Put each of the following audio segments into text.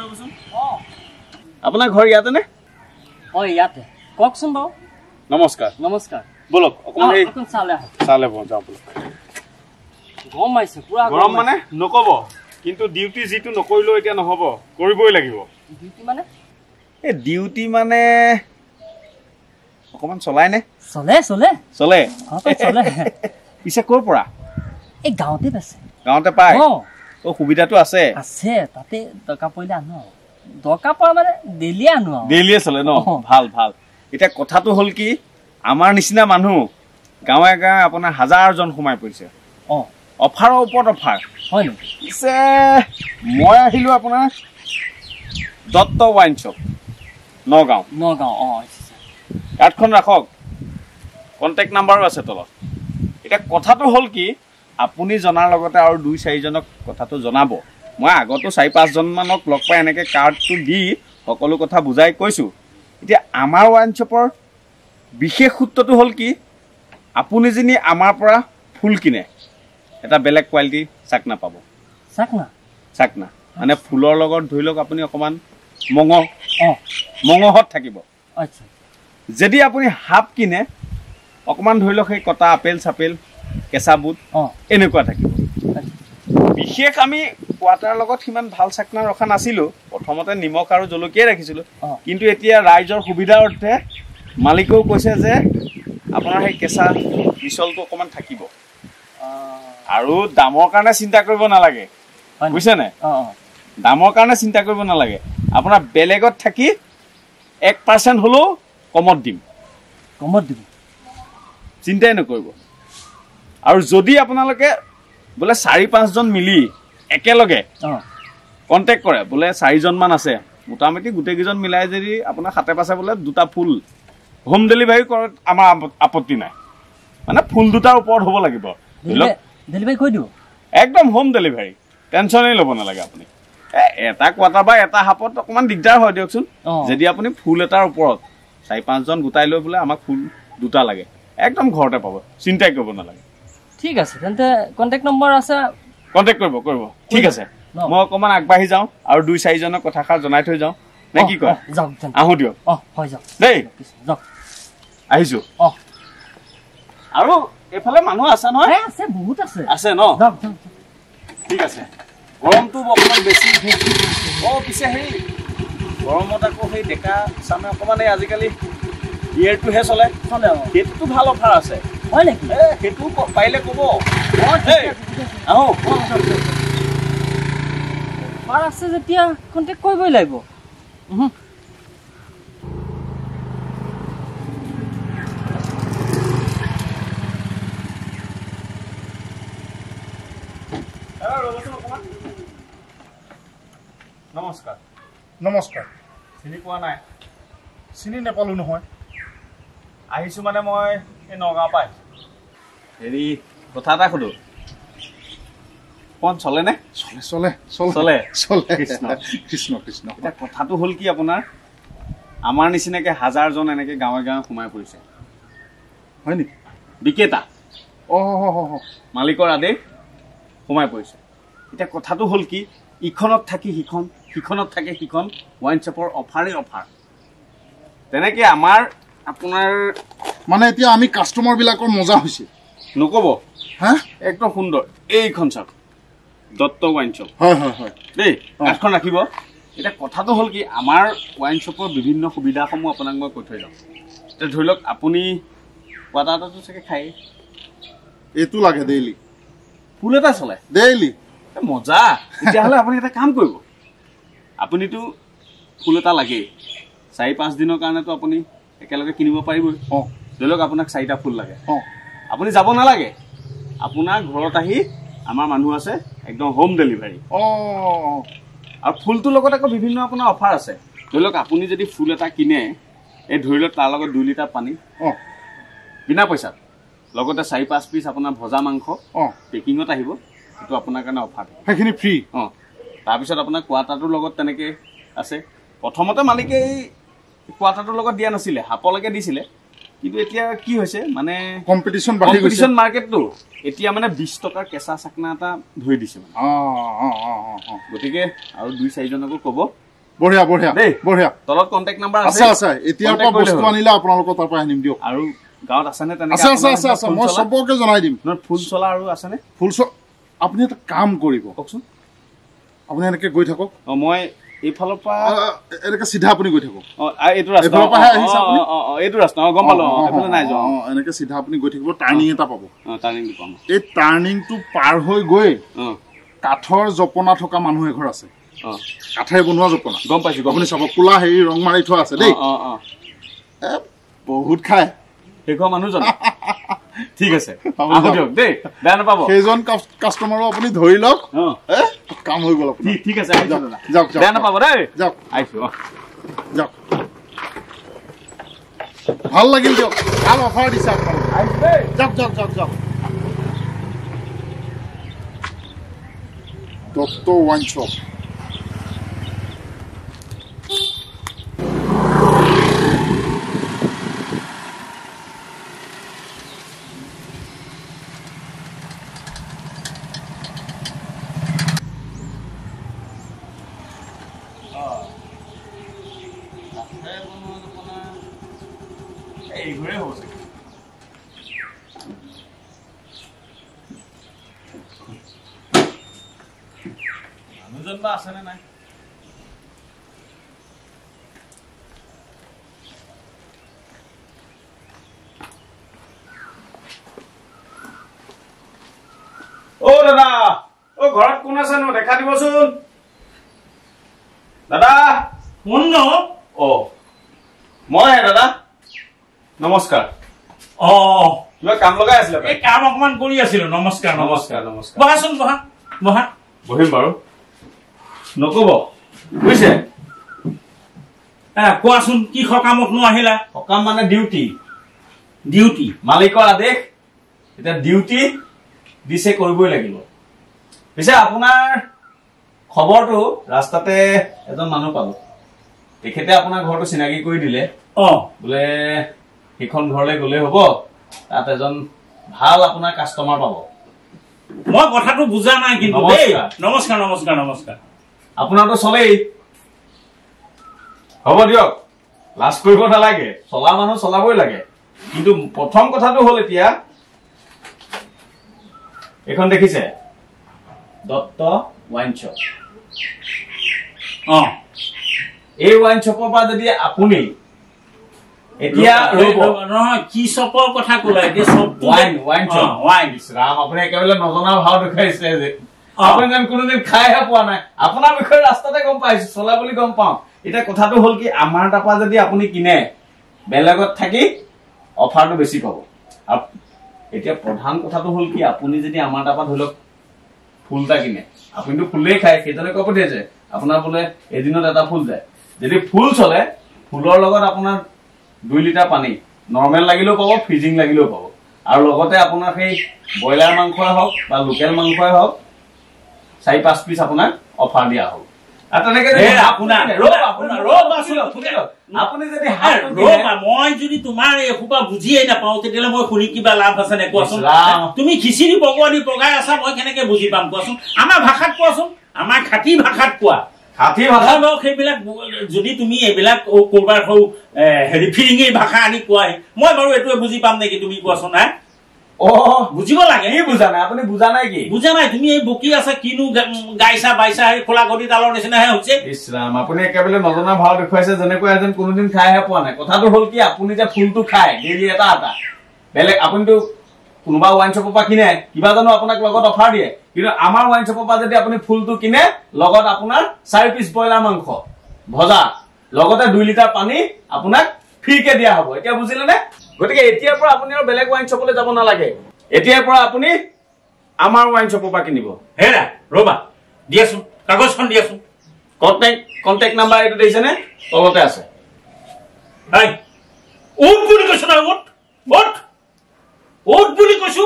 ৰবচোন আপোনাৰ ঘৰ ইয়াতে নে ইয়াতে কওকচোন বাৰু নমস্কাৰ নমস্কাৰ বলক অকমান এই চালে যাওঁ বলক গৰম আহিছে পুৰা গৰম মানে নকব কিন্তু ডিউটি যিটো নকৰিলেও এতিয়া নহব কৰিবই লাগিব ডিউটি মানে এই ডিউটি মানে অকমান চলাই নে চলে চলে চলে চলে পিছে ক'ৰ পৰা এই গাঁৱতে পাইছে গাঁৱতে পায় ও সুবিধাটো আছে আছে তাতে দৰকাৰ পৰিলে আনো দৰকাৰ পৰা মানে ডেইলি আনো ডেইলিয়ে চলে ন ভাল ভাল এতিয়া কথাটো হ'ল কি আমাৰ নিচিনা মানুহ গাঁৱে গাঁৱে আপোনাৰ হাজাৰজন সোমাই পৰিছে অফাৰৰ ওপৰত অফাৰ হয় নেকি পিছে মই আহিলো আপোনাৰ দত্ত ৱাইন শ্বপ নগাঁও কাৰ্ডখন ৰাখক কণ্টেক্ট নাম্বাৰো আছে তলত এতিয়া কথাটো হ'ল কি আপুনি জনাৰ লগতে আৰু 2-4জনক কথাটো জনাব মই আগতো 4-5জন মানক লগ পাই এনেকৈ কাৰ্ডটো দি সকলো কথা বুজাই কৈছোঁ এতিয়া আমাৰ ৱাইন শ্বপৰ বিশেষ সূত্ৰটো হ'ল কি আপুনি যিনি আমাৰ পৰা ফুল কিনে এটা বেলেগ কোৱালিটি চাকনা পাব চাকনা মানে ফুলৰ লগত ধৰি লওক আপুনি অকণমান মঙহত থাকিব যদি আপুনি হাফ কিনে অকণমান ধৰি লওক সেই কটা আপেল চাপেল কেঁচা বুট এনেকুৱা থাকিব বিশেষ আমি কোৱাটাৰ লগত সিমান ভাল চাকনা ৰখা নাছিলোঁ প্ৰথমতে নিমখ আৰু জলকীয়াই ৰাখিছিলোঁ কিন্তু এতিয়া ৰাইজৰ সুবিধাৰ অৰ্থে মালিকেও কৈছে যে আপোনাৰ সেই কেঁচা মিছলটো অকণমান থাকিব আৰু দামৰ কাৰণে চিন্তা কৰিব নালাগে বুজিছেনে দামৰ কাৰণে চিন্তা কৰিব নালাগে আপোনাৰ বেলেগত থাকি 1% হ'লেও কমত দিম চিন্তাই নকৰিব আৰু যদি আপোনালোকে বোলে 4-5জন মিলি একেলগে কণ্টেক্ট কৰে বোলে 4জনমান আছে মোটামুটি গোটেইকেইজন মিলাই যদি আপোনাৰ হাতে পাছে বোলে 2টা ফুল হোম ডেলিভাৰী কৰাত আমাৰ আপত্তি নাই মানে ফুল 2টাৰ ওপৰত হ'ব লাগিব ডেলিভাৰী কৰি দিব একদম হোম ডেলিভাৰী টেনশ্যনেই ল'ব নালাগে আপুনি এটা কোৱাটাৰ বা এটা হাপত অকণমান দিগদাৰ হয় দিয়কচোন যদি আপুনি ফুল এটাৰ ওপৰত 4-5জন গোটাই লৈ বোলে আমাক ফুল 2টা লাগে একদম ঘৰতে পাব চিন্তাই কৰিব নালাগে ঠিক আছে তেন্তে কণ্টেক্ট নম্বৰ আছে কণ্টেক্ট কৰিব ঠিক আছে মই অকণমান আগবাঢ়ি যাওঁ আৰু 2-4জনক কথাষাৰ জনাই থৈ যাওঁ নে কি কয় আহোঁ দিয়ক দেই আহিছোঁ আৰু এইফালে মানুহ আছে নহয় বহুত আছে ন ঠিক আছে গৰমটো অকণমান বেছি পিছে সেই গৰমত আকৌ সেই ডেকা চামে অকণমান এই আজিকালি বিয়েৰটোহে চলে সেইটোতো ভাল অফাৰ আছে হয় নেকি সেইটো পাৰিলে ক'ব আহোঁ অফাৰ আছে যেতিয়া কণ্টেক্ট কৰিবই লাগিব নমস্কাৰ চিনি পোৱা নাই চিনি নাপালোঁ নহয় আহিছোঁ মানে মই এই নগাঁও পাই হেৰি কথা এটা সোধোঁ অকণ চলেনে কৃষ্ণ এতিয়া কথাটো হ'ল কি আপোনাৰ আমাৰ নিচিনাকৈ হাজাৰজন এনেকৈ গাঁৱে গাঁৱে সোমাই পৰিছে হয় নেকি বিক্ৰেতা মালিকৰ আদেশ সোমাই পৰিছে এতিয়া কথাটো হ'ল কি ইখনত থাকি সিখনত থাকে সিখন ৱাইন শ্বপৰ অফাৰেই অফাৰ তেনেকৈ আমাৰ আপোনাৰ মানে এতিয়া আমি কাষ্টমাৰবিলাকৰ মজা হৈছে নক'ব একদম সুন্দৰ এইখন চাওক দত্ত ৱাইন শ্বপ দেই কাৰ্ডখন ৰাখিব এতিয়া কথাটো হ'ল কি আমাৰ ৱাইন শ্বপৰ বিভিন্ন সুবিধাসমূহ আপোনাক মই কৈ থৈ যাওঁ এতিয়া ধৰি লওক আপুনি কোৱাটাৰটো চাগে খায় এইটো লাগে ডেইলি ফুল এটা চলে ডেইলি মজা তেতিয়াহ'লে আপুনি এটা কাম কৰিব আপুনিতো ফুল এটা লাগেই 4-5 দিনৰ কাৰণেতো আপুনি একেলগে কিনিব পাৰিবই ধৰি লওক আপোনাক 4টা ফুল লাগে আপুনি যাব নালাগে আপোনাৰ ঘৰত আহি আমাৰ মানুহ আছে একদম হোম ডেলিভাৰী আৰু ফুলটোৰ লগত আকৌ বিভিন্ন আপোনাৰ অফাৰ আছে ধৰি লওক আপুনি যদি ফুল এটা কিনে এই ধৰি লওক তাৰ লগত 2 লিটাৰ পানী বিনা পইচাত লগতে 4-5 পিচ আপোনাৰ ভজা মাংস পেকিঙত আহিব এইটো আপোনাৰ কাৰণে অফাৰ সেইখিনি ফ্ৰী তাৰপিছত আপোনাৰ কোৱাটাৰটোৰ লগত তেনেকৈ আছে প্ৰথমতে মালিকে এই কোৱাটাৰটোৰ লগত দিয়া নাছিলে হাপলৈকে দিছিলে কিন্তু এতিয়া কি হৈছে মানে কম্পিটিশ্যন বাঢ়ি গৈছে কম্পিটিশ্যন মাৰ্কেটটো এতিয়া মানে 20 টকাৰ কেঁচা চাকনা এটা ধৰি দিছে মানে গতিকে আৰু 2-4জনকো ক'ব বঢ়িয়া বঢ়িয়া দেই বঢ়িয়া তলত কন্টেক্ট নাম্বাৰ আছে আছে এতিয়াৰ পৰা বস্তু আনিলে আপোনালোকৰ তাৰ পৰা আনিম দিয়ক আৰু গাঁৱত আছেনে তেনেকৈ আছে আছে আছে মই সবকে জনাই দিম ফুল চলা আৰু আছেনে ফুল আপুনি এটা কাম কৰিব কওকচোন আপুনি এনেকে গৈ থাকক মই এইফালৰ পৰা এনেকে চিধা আপুনি গৈ থাকক এইটো ৰাস্তা এইটো ৰাস্তা গম পালো এইফালে নাই যোৱা এনেকে চিধা আপুনি গৈ থাকিব টাৰ্ণিং এটা পাব টাৰ্ণিংটো পাম এই টাৰ্ণিংটো পাৰ হৈ গৈ কাঠৰ জপনা থকা মানুহ এঘৰ আছে কাঠেৰে বনোৱা জপনা গম পাইছো আপুনি চাব কোলা হেৰি ৰং মাৰি থোৱা আছে দেই বহুত খায় সেইঘৰ মানুহজন ঠিক আছে দিয়ক দেই বেয়া নাপাব সেইজন কাষ্টমাৰো আপুনি ধৰি লওক কাম হৈ গ'ল আপুনি ঠিক আছে যাওক বেয়া নাপাব দেই যাওক আহিছো যাওক ভাল লাগিল দিয়ক ভাল অফাৰ দিছে আপোনালোকে যাওক যাওক যাওক যাওক দত্ত ৱাইন শ্বপ এইঘৰে হ'ব চাগে মানুহজন বা আছেনে নাই দাদা ঘৰত কোন আছে নো দেখা দিবচোন দাদা কোন ন মই দাদা নমস্কাৰ কিবা কাম লগাই আছিলে এই কাম অকমান কৰি আছিলো নমস্কাৰ নমস্কাৰ নমস্কাৰ বহাচোন বহা বহা বহিম বাৰু নকব বুজিছে কোৱাচোন কি সকামতনো আহিলা সকাম মানে ডিউটি ডিউটি মালিকৰ আদেশ এতিয়া ডিউটি দিছে কৰিবই লাগিব পিছে আপোনাৰ খবৰটো ৰাস্তাতে এজন মানুহ পালো তেখেতে আপোনাৰ ঘৰটো চিনাকি কৰি দিলে বোলে সেইখন ঘৰলৈ গ'লে হ'ব তাত এজন ভাল আপোনাৰ কাষ্টমাৰ পাব মই কথাটো বুজা নাই কিন্তু দেই নমস্কাৰ নমস্কাৰ নমস্কাৰ আপোনাৰতো চলেই হ'ব দিয়ক লাজ কৰিব নালাগে চলা মানুহ চলাবই লাগে কিন্তু প্ৰথম কথাটো হ'ল এতিয়া এখন দেখিছে দত্ত ৱাইন শ্বপ এই ৱাইন শ্বপৰ পৰা যদি আপুনি এতিয়া নহয় কি শ্বপৰ কথা ক'লা এতিয়া ৱাইন ৰাম আপুনি একেবাৰে নজনা ভাও দেখুৱাইছে যে আপুনি যেন কোনোদিন খাইহে পোৱা নাই আপোনাৰ বিষয়ে ৰাস্তাতে গম পাইছো চলা বুলি গম পাওঁ এতিয়া কথাটো হ'ল কি আমাৰ তাৰপৰা যদি আপুনি কিনে বেলেগত থাকি অফাৰটো বেছি পাব আৰু এতিয়া প্ৰধান কথাটো হ'ল কি আপুনি যদি আমাৰ তাৰপৰা ধৰি লওক ফুল এটা কিনে আপুনিতো ফুলেই খায় সেইজনে কৈ পঠিয়াইছে আপোনাৰ বোলে এদিনত এটা ফুল যায় যদি ফুল চলে ফুলৰ লগত আপোনাৰ 2 লিটাৰ পানী নৰ্মেল লাগিলেও পাব ফ্ৰিজিং লাগিলেও পাব আৰু লগতে আপোনাৰ সেই ব্ৰইলাৰ মাংসই হওক বা লোকেল মাংসই হওক 4-5 পিচ আপোনাৰ অফাৰ দিয়া হ'ব আৰু তেনেকে মই যদি তোমাৰ এসোপা বুজিয়েই নাপাওঁ তেতিয়াহ'লে মই শুনি কিবা লাভ আছে নে কোৱাচোন তুমি খিচিৰি পগোৱানি পগাই আছা মই কেনেকে বুজি পাম কোৱাচোন আমাৰ ভাষাত কোৱাচোন আমাৰ খাটি ভাষাত কোৱা খাটি ভাষা বাৰু সেইবিলাক যদি তুমি এইবিলাক কৰবাৰ হেৰি ফিৰিঙি ভাষা আনি কোৱাই মই বাৰু এইটোৱে বুজি পাম নেকি তুমি কোৱাচোন হা বুজিব লাগে বুজা নাই আপুনি বুজা নাই কি বুজা নাই তুমি এই বকি আছা কিনো গাইছা বাইছা খোলা গতি তালৰ নিচিনাহে হৈছে ইছৰাম আপুনি একেবাৰে নজনা ভাও দেখুৱাইছে যেনেকৈ এজন কোনোদিন খাইহে পোৱা নাই কথাটো হ'ল কি আপুনি যে ফুলটো খায় ডেইলি এটা বেলেগ আপুনিতো কোনোবা ৱাইন শ্বপৰ পৰা কিনে কিবা জানো আপোনাক লগত অফাৰ দিয়ে কিন্তু আমাৰ ৱাইন শ্বপৰ পৰা যদি আপুনি ফুলটো কিনে লগত আপোনাৰ 4 পিচ ব্ৰইলাৰ মাংস ভজা লগতে 2 লিটাৰ পানী আপোনাক ফ্ৰীকে দিয়া হ'ব এতিয়া বুজিলে নে গতিকে এতিয়াৰ পৰা আপুনি আৰু বেলেগ ৱাইন শ্বপলৈ যাব নালাগে এতিয়াৰ পৰা আপুনি আমাৰ ৱাইন শ্বপৰ পৰা কিনিব হেৰা ৰবা দিয়াচোন কাগজখন দিয়াচোন কন্টেক্ট নাম্বাৰ এইটো দিছেনে তলতে আছে বুলি কৈছো না ওট বুলি কৈছো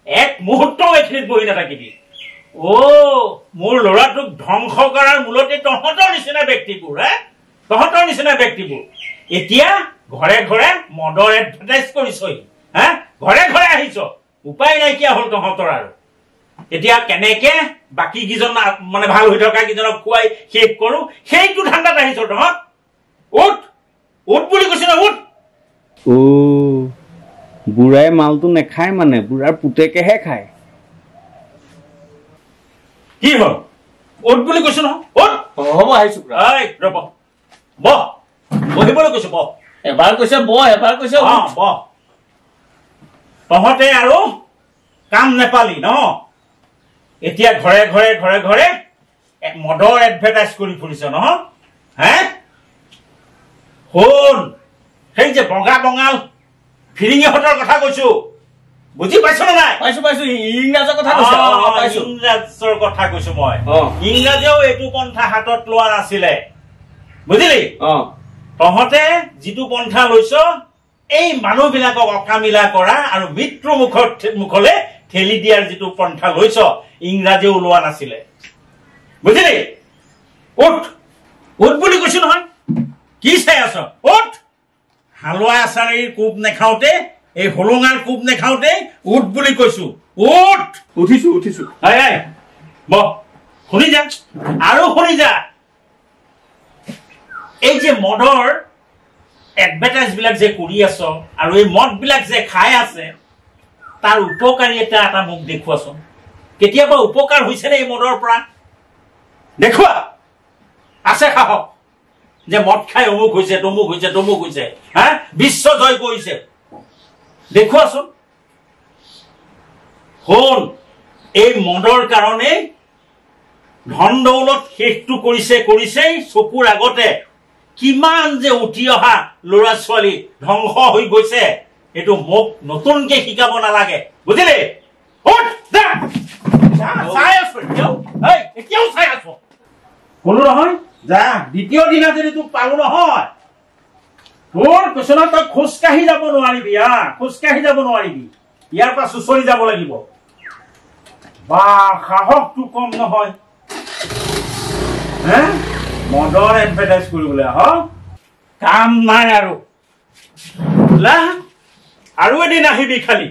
এক মুহূৰ্ত এইখিনিত বহি নাথাকিবি মোৰ ল'ৰাটোক ধ্বংস কৰাৰ মূলতে তহঁতৰ নিচিনা ব্যক্তিবোৰ এতিয়া ঘৰে ঘৰে মদৰ এডভাৰটাইজ কৰিছই ঘৰে ঘৰে আহিছ উপায় নাইকিয়া হ'ল তহঁতৰ আৰু এতিয়া কেনেকে বাকী কিজন মানে ভাল হৈ থকা কিজনক খুৱাই শেষ কৰো সেইটো ধান্দাত আহিছ তহঁত উঠ উঠ বুলি কৈছে না উঠ বুঢ়াই মালটো নেখায় মানে বুঢ়াৰ পুতেকেহে খায় কি হ'ল উঠ বুলি কৈছো নহয় উঠ হ'ব আহিছো ৰব বহ বহিবলৈ কৈছো বহ এবাৰ কৈছে বহ এবাৰ কৈছে বহ তহঁতে আৰু কাম নেপালি ন এতিয়া ঘৰে ঘৰে ঘৰে ঘৰে মদৰ এডভাৰটাইজ কৰি ফুৰিছ নহয় হে শুন সেই যে বগা বঙাল ফিৰিঙিহঁতৰ কথা কৈছো বুজি পাইছ নে নাই পাইছো ইংৰাজৰ কথা কৈছে ইংৰাজৰ কথা কৈছো মই ইংৰাজেও এইটো পন্থা হাতত লোৱা নাছিলে বুজিলি তহঁতে যিটো পন্থা লৈছ এই মানুহবিলাকক অকামিলা কৰা আৰু মৃত্যু মুখলে ঠেলি দিয়াৰ যিটো পন্থা লৈছ ইংৰাজেও লোৱা নাছিলে বুজিলি উঠ উঠ বুলি কৈছো নহয় কি চাই আছ উঠ হালোৱা আচাৰীৰ কোব নেখাওঁতে এই হলুঙাৰ কোব নেখাওঁতে উঠ বুলি কৈছো উঠ উঠিছো বহ শুনি যা আৰু শুনি যা এই যে মদৰ এডভাৰটাইজ বিলাক যে কৰি আছ আৰু এই মদ বিলাক যে খাই আছে তাৰ উপকাৰী এটা মোক দেখুৱাচোন কেতিয়াবা উপকাৰ হৈছে নে এই মদৰ পৰা দেখুৱা আছে সাহস যে মদ খাই অমুক হৈছে তমুক হৈছে তমুক হৈছে হা বিশ্ব জয় কৰিছে দেখুৱাচোন শুন এই মদৰ কাৰণে ধন দৌলত শেষটো কৰিছেই চকুৰ আগতে কিমান যে উঠি অহা ল'ৰা ছোৱালী ধ্বংস হৈ গৈছে এইটো মোক নতুনকে শিকাব নালাগে বুজিলি এতিয়াও চাই আছো কলো নহয় যা দ্বিতীয় দিনা যদি তোক পালো নহয় তোৰ কৈছো তই খোজকাঢ়ি যাব নোৱাৰিবি খোজকাঢ়ি যাব নোৱাৰিবি ইয়াৰ পৰা চুচৰি যাব লাগিব বা সাহসটো কম নহয় মদৰ এডভাৰটাইজ কৰিবলৈ কাম নাই আৰু এদিন আহিবি খালি